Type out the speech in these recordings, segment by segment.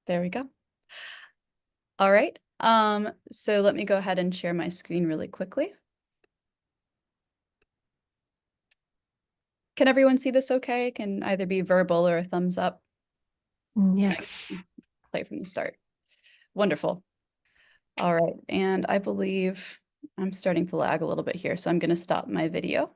There we go. All right. So let me go ahead and share my screen really quickly. Can everyone see this okay? It can either be verbal or a thumbs up. Yes. Play from the start. Wonderful. All right. And I believe I'm starting to lag a little bit here, so I'm going to stop my video.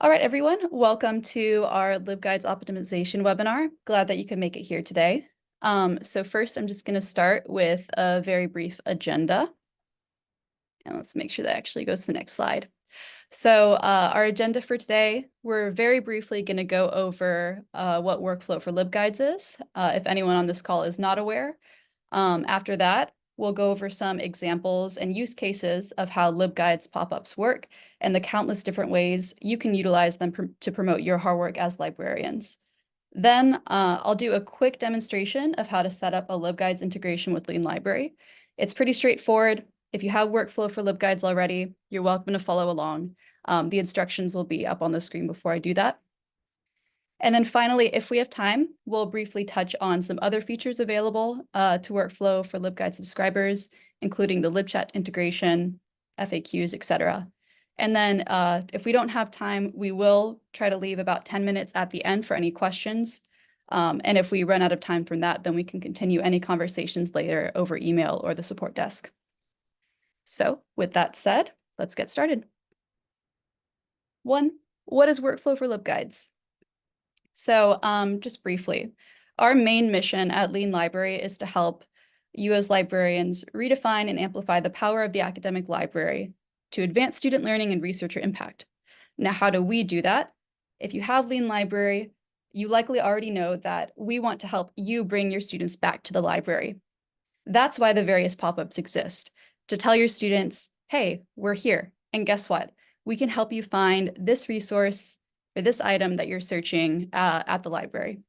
All right, everyone. Welcome to our LibGuides optimization webinar. Glad that you could make it here today. So first, I'm just going to start with a very brief agenda. And let's make sure that actually goes to the next slide. So our agenda for today, we're very briefly going to go over what workflow for LibGuides is, if anyone on this call is not aware. After that, we'll go over some examples and use cases of how LibGuides pop-ups work and the countless different ways you can utilize them to promote your hard work as librarians. Then I'll do a quick demonstration of how to set up a LibGuides integration with Lean Library. It's pretty straightforward. If you have workflow for LibGuides already, you're welcome to follow along. The instructions will be up on the screen before I do that. And then finally, if we have time, we'll briefly touch on some other features available to workflow for LibGuide subscribers, including the LibChat integration, FAQs, etc. And then if we don't have time, we will try to leave about 10 minutes at the end for any questions. And if we run out of time from that, then we can continue any conversations later over email or the support desk. So with that said, let's get started. 1, what is workflow for LibGuides? So just briefly, our main mission at Lean Library is to help you as librarians redefine and amplify the power of the academic library to advance student learning and researcher impact. Now, how do we do that? If you have Lean Library, you likely already know that we want to help you bring your students back to the library. That's why the various pop-ups exist, to tell your students, hey, we're here. And guess what? We can help you find this resource or this item that you're searching at the library.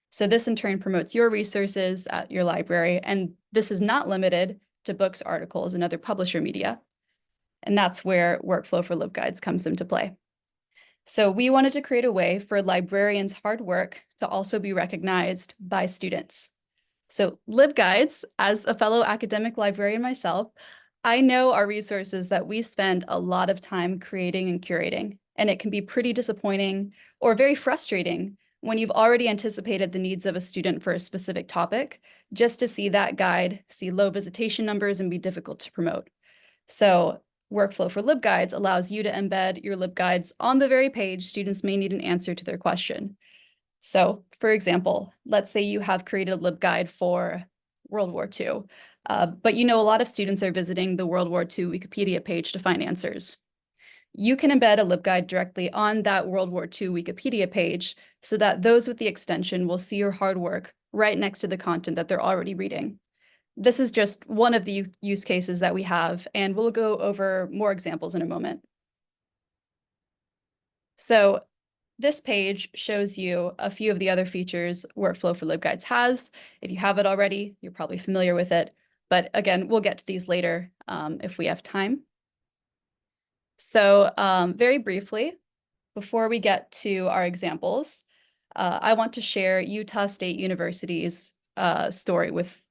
So this in turn promotes your resources at your library, and this is not limited to books, articles, and other publisher media. And that's where workflow for LibGuides comes into play. So we wanted to create a way for librarians' hard work to also be recognized by students. So LibGuides, as a fellow academic librarian myself, I know our resources that we spend a lot of time creating and curating, and it can be pretty disappointing or very frustrating when you've already anticipated the needs of a student for a specific topic, just to see that guide, see low visitation numbers, and be difficult to promote. So workflow for LibGuides allows you to embed your LibGuides on the very page students may need an answer to their question. So, for example, let's say you have created a LibGuide for World War II, but you know a lot of students are visiting the World War II Wikipedia page to find answers. You can embed a LibGuide directly on that World War II Wikipedia page so that those with the extension will see your hard work right next to the content that they're already reading. This is just one of the use cases that we have, and we'll go over more examples in a moment. So this page shows you a few of the other features Workflow for LibGuides has. If you have it already, you're probably familiar with it. But again, we'll get to these later if we have time. So very briefly, before we get to our examples, I want to share Utah State University's story with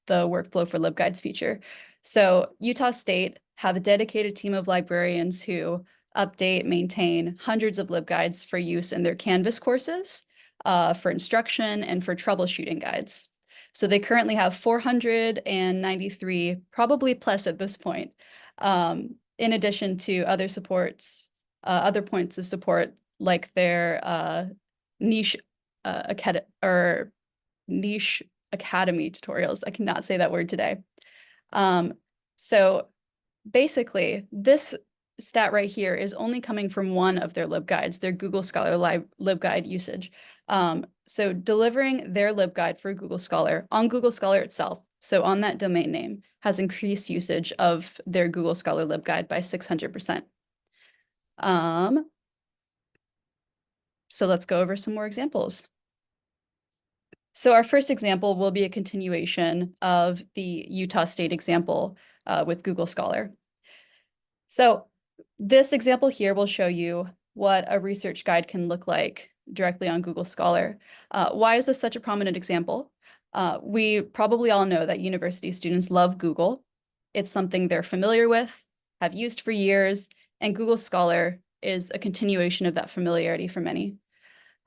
the Workflow for LibGuides feature. So Utah State have a dedicated team of librarians who update, maintain hundreds of LibGuides for use in their Canvas courses, for instruction, and for troubleshooting guides. So they currently have 493, probably plus at this point, in addition to other supports, other points of support like their niche niche academy tutorials. I cannot say that word today. So basically, this stat right here is only coming from one of their LibGuides, their Google Scholar LibGuide usage. So delivering their LibGuide for Google Scholar on Google Scholar itself, so on that domain name, has increased usage of their Google Scholar LibGuide by 600%. So let's go over some more examples. So our first example will be a continuation of the Utah State example with Google Scholar. So this example here will show you what a research guide can look like directly on Google Scholar. Why is this such a prominent example? We probably all know that university students love Google. It's something they're familiar with, have used for years, and Google Scholar is a continuation of that familiarity for many.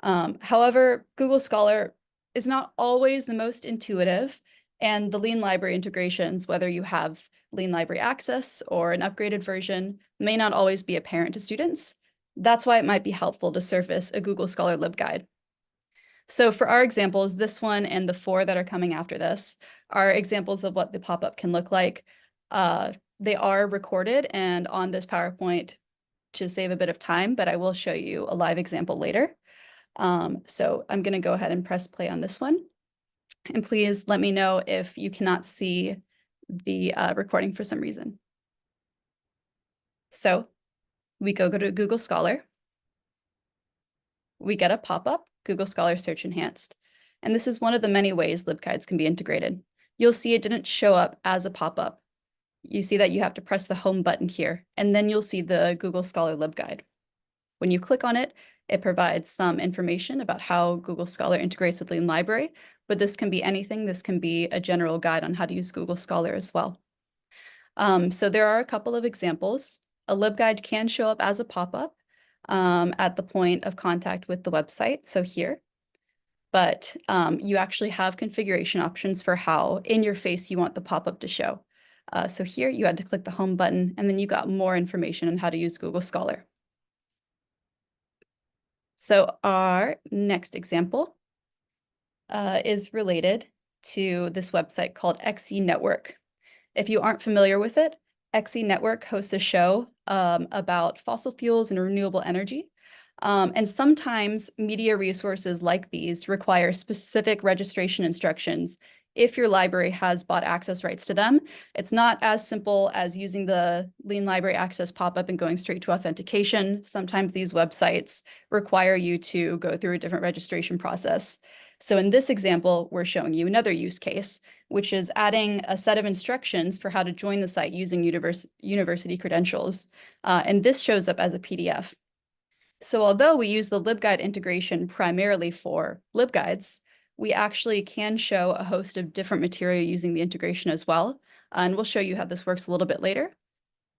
However, Google Scholar is not always the most intuitive, and the Lean Library integrations, whether you have Lean Library Access or an upgraded version, may not always be apparent to students. That's why it might be helpful to surface a Google Scholar LibGuide. So for our examples, this one and the 4 that are coming after this are examples of what the pop-up can look like. They are recorded and on this PowerPoint to save a bit of time, but I will show you a live example later. So I'm going to go ahead and press play on this one. And please let me know if you cannot see the recording for some reason. So we go to Google Scholar. We get a pop-up, Google Scholar Search Enhanced. And this is one of the many ways LibGuides can be integrated. You'll see it didn't show up as a pop-up. You see that you have to press the home button here, and then you'll see the Google Scholar LibGuide. When you click on it, it provides some information about how Google Scholar integrates with Lean Library, but this can be anything. This can be a general guide on how to use Google Scholar as well. So there are a couple of examples. A LibGuide can show up as a pop-up at the point of contact with the website, so here. But you actually have configuration options for how in your face you want the pop-up to show. So here you had to click the home button, and then you got more information on how to use Google Scholar. So our next example is related to this website called XE Network. If you aren't familiar with it, XE Network hosts a show about fossil fuels and renewable energy. And sometimes media resources like these require specific registration instructions if your library has bought access rights to them. It's not as simple as using the Lean Library Access pop-up and going straight to authentication. Sometimes these websites require you to go through a different registration process. So in this example, we're showing you another use case, which is adding a set of instructions for how to join the site using university credentials. And this shows up as a PDF. So although we use the LibGuide integration primarily for LibGuides, we actually can show a host of different material using the integration as well. And we'll show you how this works a little bit later.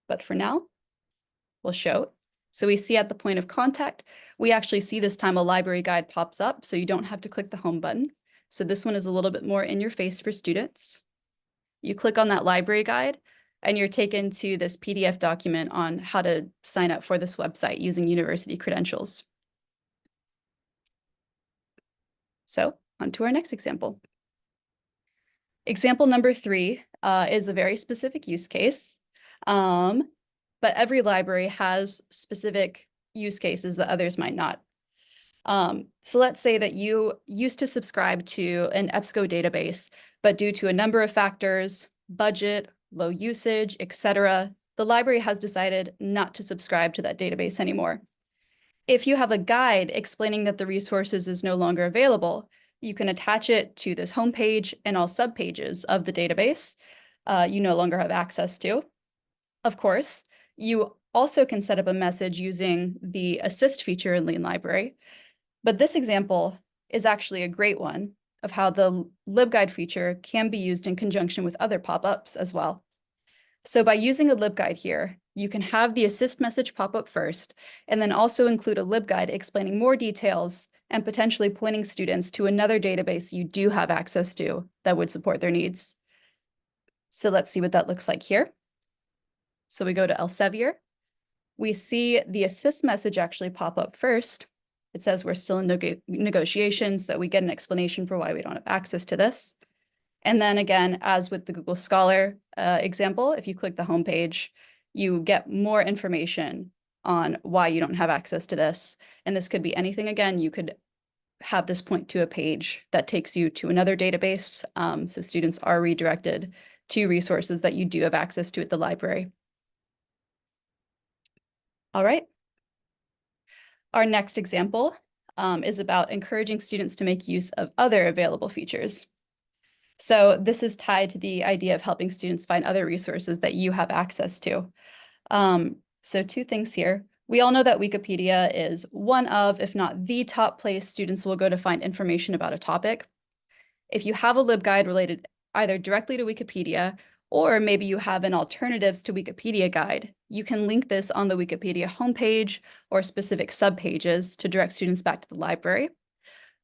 But for now, we'll show it. So we see at the point of contact, we actually see this time a library guide pops up, so you don't have to click the home button. So this one is a little bit more in your face for students. You click on that library guide, and you're taken to this PDF document on how to sign up for this website using university credentials. So on to our next example. Example number 3 is a very specific use case, but every library has specific use cases that others might not. So let's say that you used to subscribe to an EBSCO database, but due to a number of factors, budget, low usage, etc., the library has decided not to subscribe to that database anymore. If you have a guide explaining that the resources is no longer available, you can attach it to this homepage and all subpages of the database you no longer have access to. Of course, you also can set up a message using the assist feature in Lean Library, but this example is actually a great one of how the LibGuide feature can be used in conjunction with other pop-ups as well. So by using a LibGuide here, you can have the assist message pop up first, and then also include a LibGuide explaining more details and potentially pointing students to another database you do have access to that would support their needs. So let's see what that looks like here. So we go to Elsevier. We see the assist message actually pop up first. It says we're still in negotiations, so we get an explanation for why we don't have access to this. And then again, as with the Google Scholar example, if you click the homepage, you get more information on why you don't have access to this. And this could be anything. Again, you could have this point to a page that takes you to another database. So students are redirected to resources that you do have access to at the library. All right. Our next example is about encouraging students to make use of other available features. So this is tied to the idea of helping students find other resources that you have access to. So 2 things here. We all know that Wikipedia is one of, if not the top place students will go to find information about a topic. If you have a LibGuide related either directly to Wikipedia, or maybe you have an alternatives to Wikipedia guide, you can link this on the Wikipedia homepage or specific subpages to direct students back to the library.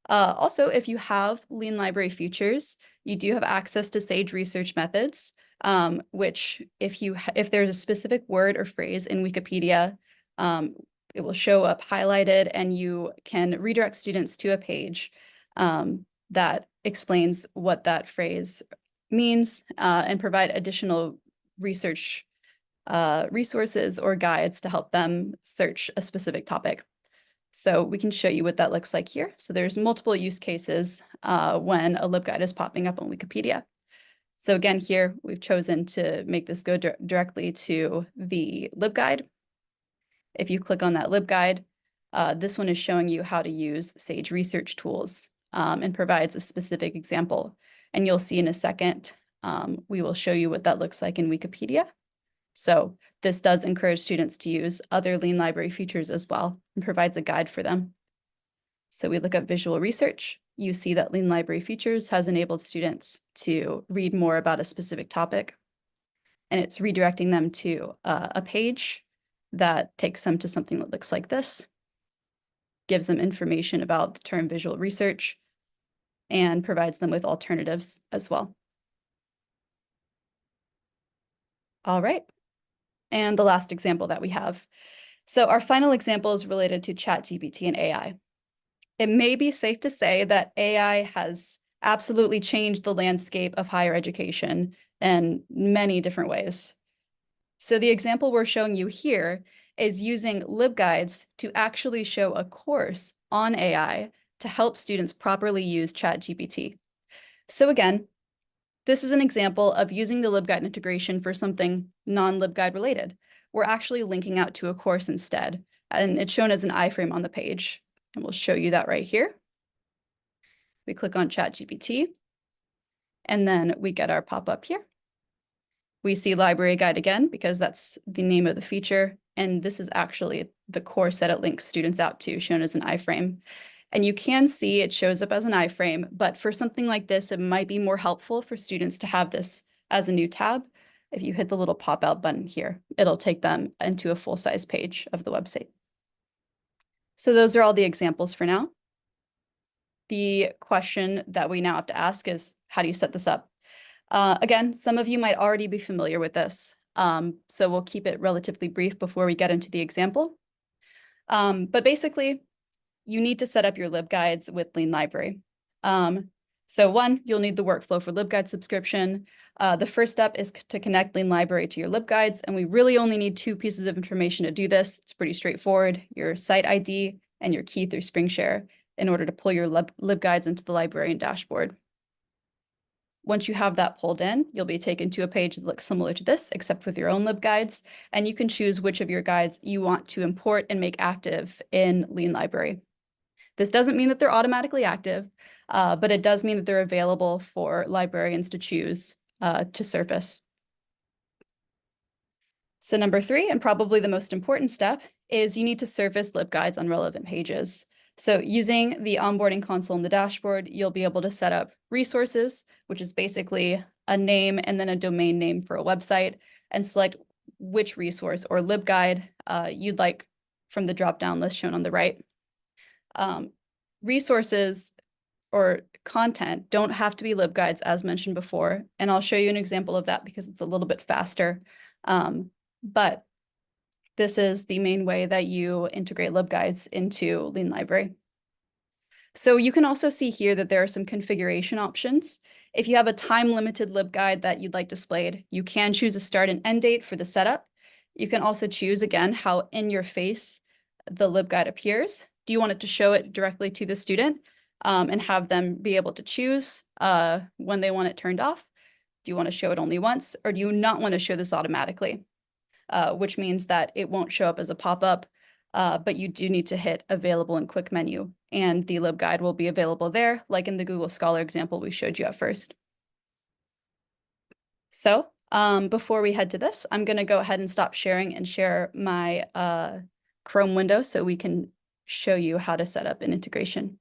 Also, if you have Lean Library features, you do have access to Sage research methods, which if there's a specific word or phrase in Wikipedia, it will show up highlighted, and you can redirect students to a page that explains what that phrase means and provide additional research resources or guides to help them search a specific topic. So we can show you what that looks like here. So there's multiple use cases when a LibGuide is popping up on Wikipedia. So again, here we've chosen to make this go directly to the LibGuide. If you click on that LibGuide, this one is showing you how to use Sage research tools and provides a specific example. And you'll see in a second, we will show you what that looks like in Wikipedia. So this does encourage students to use other Lean Library features as well and provides a guide for them. So we look at visual research. You see that Lean Library features has enabled students to read more about a specific topic, and it's redirecting them to a page that takes them to something that looks like this, gives them information about the term visual research, and provides them with alternatives as well. All right. And the last example that we have. So our final example is related to ChatGPT and AI. It may be safe to say that AI has absolutely changed the landscape of higher education in many different ways. So the example we're showing you here is using LibGuides to actually show a course on AI to help students properly use ChatGPT. So again, this is an example of using the LibGuide integration for something non-LibGuide related. We're actually linking out to a course instead, and it's shown as an iframe on the page. And we'll show you that right here. We click on ChatGPT, and then we get our pop-up here. We see library guide again, because that's the name of the feature. And this is actually the course that it links students out to, shown as an iframe. And you can see it shows up as an iframe, but for something like this, it might be more helpful for students to have this as a new tab. If you hit the little pop-out button here, it'll take them into a full-size page of the website. So those are all the examples for now. The question that we now have to ask is, how do you set this up? Again, some of you might already be familiar with this, so we'll keep it relatively brief before we get into the example. But basically, you need to set up your LibGuides with Lean Library. So one, you'll need the workflow for LibGuide subscription. The first step is to connect Lean Library to your LibGuides, and we really only need two pieces of information to do this. It's pretty straightforward: your site ID and your key through SpringShare in order to pull your LibGuides into the librarian dashboard. Once you have that pulled in, you'll be taken to a page that looks similar to this, except with your own LibGuides, and you can choose which of your guides you want to import and make active in Lean Library. This doesn't mean that they're automatically active, but it does mean that they're available for librarians to choose to surface. So number 3, and probably the most important step, is you need to surface LibGuides on relevant pages. So using the onboarding console in the dashboard, you'll be able to set up resources, which is basically a name and then a domain name for a website, and select which resource or LibGuide you'd like from the drop-down list shown on the right. Resources or content don't have to be LibGuides, as mentioned before, and I'll show you an example of that because it's a little bit faster. But this is the main way that you integrate LibGuides into Lean Library. So you can also see here that there are some configuration options. If you have a time-limited LibGuide that you'd like displayed, you can choose a start and end date for the setup. You can also choose, again, how in your face the LibGuide appears. Do you want it to show it directly to the student and have them be able to choose when they want it turned off? Do you want to show it only once, or do you not want to show this automatically? Which means that it won't show up as a pop-up, but you do need to hit available in quick menu, and the LibGuide will be available there, like in the Google Scholar example we showed you at first. So before we head to this, I'm going to go ahead and stop sharing and share my Chrome window so we can show you how to set up an integration.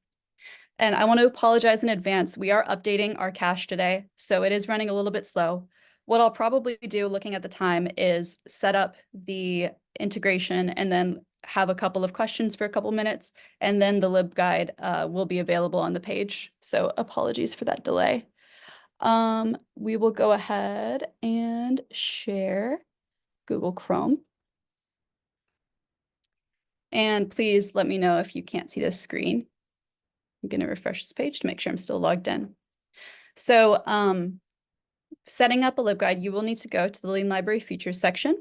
And I want to apologize in advance. We are updating our cache today, so it is running a little bit slow. What I'll probably do looking at the time is set up the integration and then have a couple of questions for a couple minutes, and then the LibGuide will be available on the page. So apologies for that delay. We will go ahead and share Google Chrome. And please let me know if you can't see this screen. I'm going to refresh this page to make sure I'm still logged in. So setting up a LibGuide, you will need to go to the Lean Library Features section.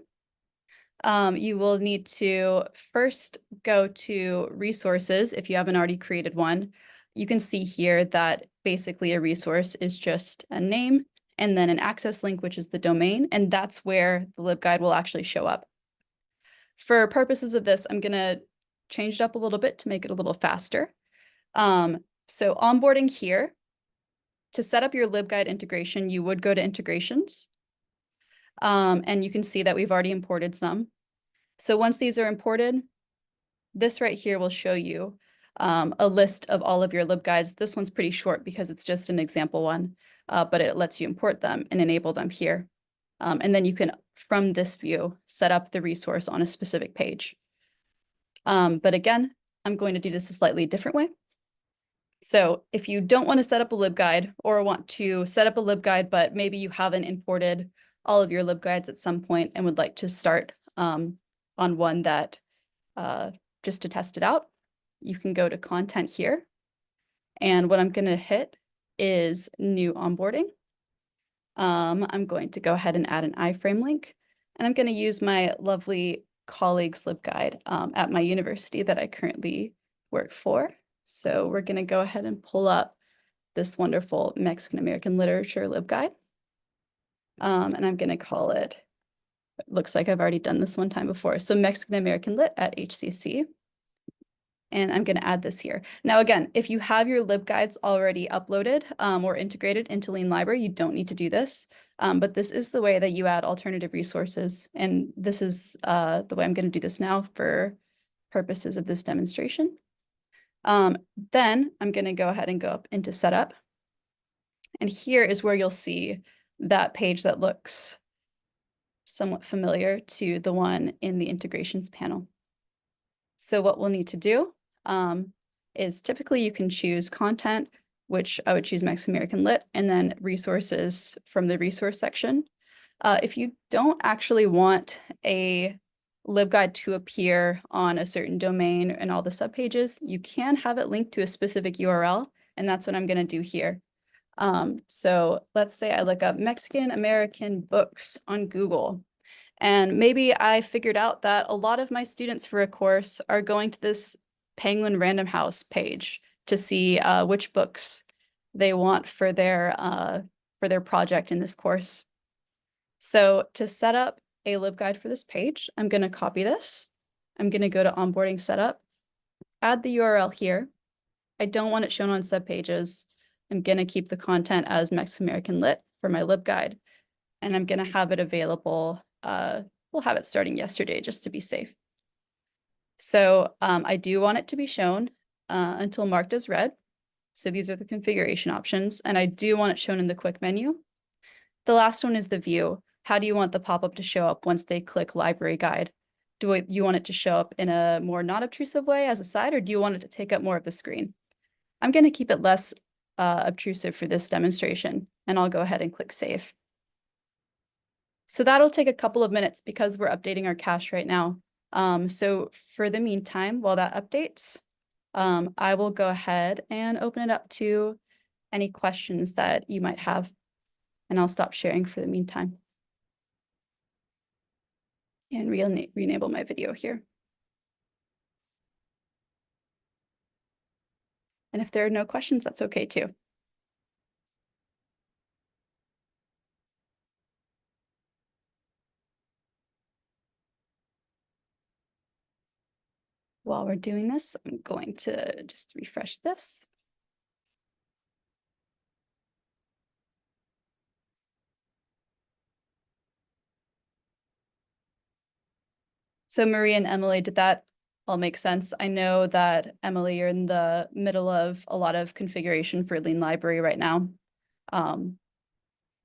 You will need to first go to resources if you haven't already created one. You can see here that basically a resource is just a name and then an access link, which is the domain, and that's where the LibGuide will actually show up. For purposes of this, I'm going to change it up a little bit to make it a little faster. So onboarding here, to set up your LibGuide integration, you would go to integrations. And you can see that we've already imported some. So once these are imported, this right here will show you a list of all of your LibGuides. This one's pretty short because it's just an example one, but it lets you import them and enable them here. And then you can, from this view, set up the resource on a specific page. But again, I'm going to do this a slightly different way. So if you don't want to set up a LibGuide or want to set up a LibGuide, but maybe you haven't imported all of your LibGuides at some point and would like to start on one that just to test it out, you can go to content here. And what I'm going to hit is new onboarding. I'm going to go ahead and add an iframe link, and I'm going to use my lovely colleagues LibGuide at my university that I currently work for. So we're going to go ahead and pull up this wonderful Mexican American literature LibGuide. And I'm going to call it, looks like I've already done this one time before. So Mexican American Lit at HCC. And I'm going to add this here. Now, again, if you have your LibGuides already uploaded or integrated into Lean Library, you don't need to do this. But this is the way that you add alternative resources. And this is the way I'm going to do this now for purposes of this demonstration. Then I'm going to go ahead and go up into setup. And here is where you'll see that page that looks somewhat familiar to the one in the integrations panel. So what we'll need to do is typically you can choose content, which I would choose Mexican American Lit, and then resources from the resource section. If you don't actually want a LibGuide to appear on a certain domain and all the subpages, you can have it linked to a specific URL, and that's what I'm going to do here. So let's say I look up Mexican American books on Google. And maybe I figured out that a lot of my students for a course are going to this Penguin Random House page to see which books they want for their project in this course. So to set up a LibGuide for this page, I'm going to copy this. I'm going to go to onboarding setup, add the URL here. I don't want it shown on subpages. I'm going to keep the content as Mexican American Lit for my LibGuide, and I'm going to have it available. We'll have it starting yesterday just to be safe. So I do want it to be shown until marked as read. So these are the configuration options, and I do want it shown in the quick menu. The last one is the view. How do you want the pop-up to show up once they click library guide? Do you want it to show up in a more non-obtrusive way as a side, or do you want it to take up more of the screen? I'm going to keep it less obtrusive for this demonstration, and I'll go ahead and click save. So that'll take a couple of minutes because we're updating our cache right now. So for the meantime, while that updates, I will go ahead and open it up to any questions that you might have, and I'll stop sharing for the meantime. And re-enable my video here. And if there are no questions, that's okay too. While we're doing this, I'm going to just refresh this. So Maria and Emily, did that all make sense. I know that Emily, you're in the middle of a lot of configuration for Lean Library right now. And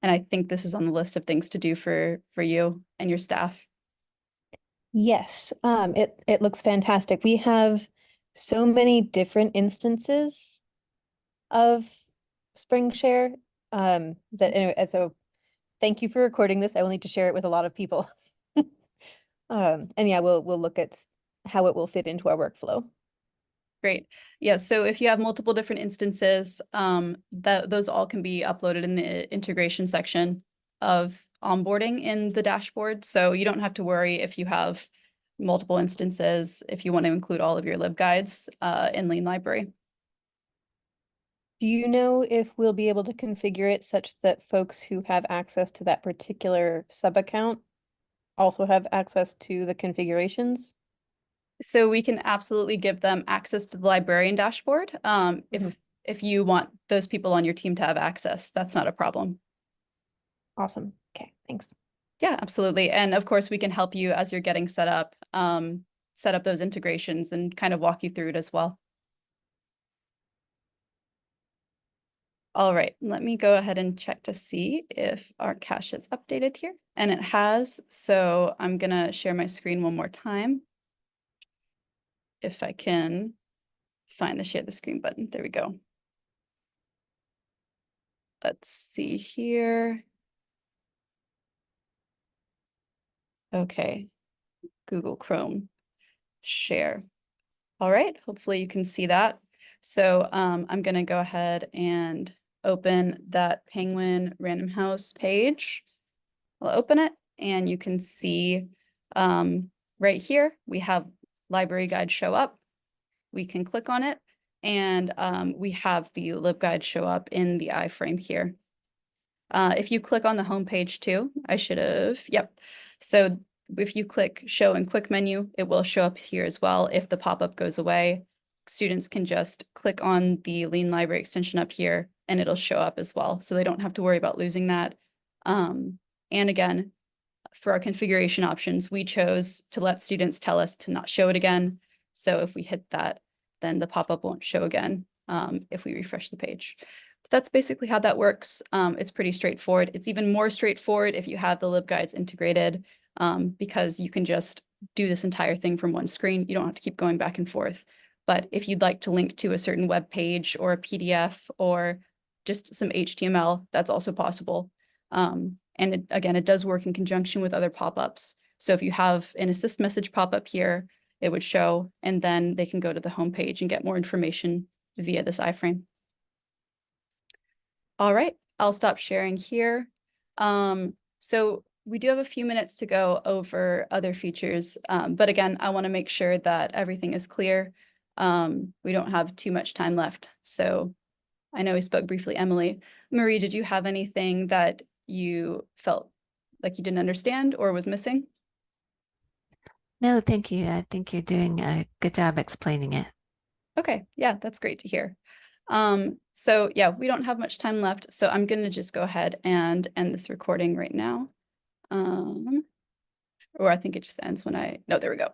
I think this is on the list of things to do for you and your staff. Yes, it looks fantastic. We have so many different instances of Spring Share. That anyway, and so thank you for recording this. I will need to share it with a lot of people. And yeah, we'll look at how it will fit into our workflow. Great. Yeah, so if you have multiple different instances, those all can be uploaded in the integration section of onboarding in the dashboard. So you don't have to worry if you have multiple instances, if you want to include all of your LibGuides in Lean Library. Do you know if we'll be able to configure it such that folks who have access to that particular sub-account also have access to the configurations? So we can absolutely give them access to the librarian dashboard. If you want those people on your team to have access, that's not a problem. Awesome. Okay, thanks. Yeah, absolutely. And of course, we can help you as you're getting set up those integrations and kind of walk you through it as well. All right, let me go ahead and check to see if our cache is updated here. And it has, so I'm gonna share my screen one more time. If I can find the share the screen button, there we go. Let's see here. Okay, Google Chrome, share. All right, hopefully you can see that. So I'm gonna go ahead and open that Penguin Random House page. I'll open it and you can see right here, we have library guide show up. We can click on it and we have the LibGuide show up in the iframe here. If you click on the home page too, I should have, yep. So if you click show in quick menu, it will show up here as well. If the pop-up goes away, students can just click on the Lean Library extension up here and it'll show up as well. So they don't have to worry about losing that. And again, for our configuration options, we chose to let students tell us to not show it again. So if we hit that, then the pop-up won't show again if we refresh the page. But that's basically how that works. It's pretty straightforward. It's even more straightforward if you have the LibGuides integrated because you can just do this entire thing from one screen. You don't have to keep going back and forth. But if you'd like to link to a certain web page or a PDF or just some HTML, that's also possible. And again, it does work in conjunction with other pop-ups. So if you have an assist message pop up here, it would show, and then they can go to the homepage and get more information via this iframe. All right, I'll stop sharing here. So we do have a few minutes to go over other features, but again, I want to make sure that everything is clear. We don't have too much time left. So I know we spoke briefly, Emily. Marie, did you have anything that you felt like you didn't understand or was missing? No, thank you. I think you're doing a good job explaining it. Okay, yeah, that's great to hear. So yeah, we don't have much time left, so I'm gonna just go ahead and end this recording right now. Or I think it just ends when no, there we go.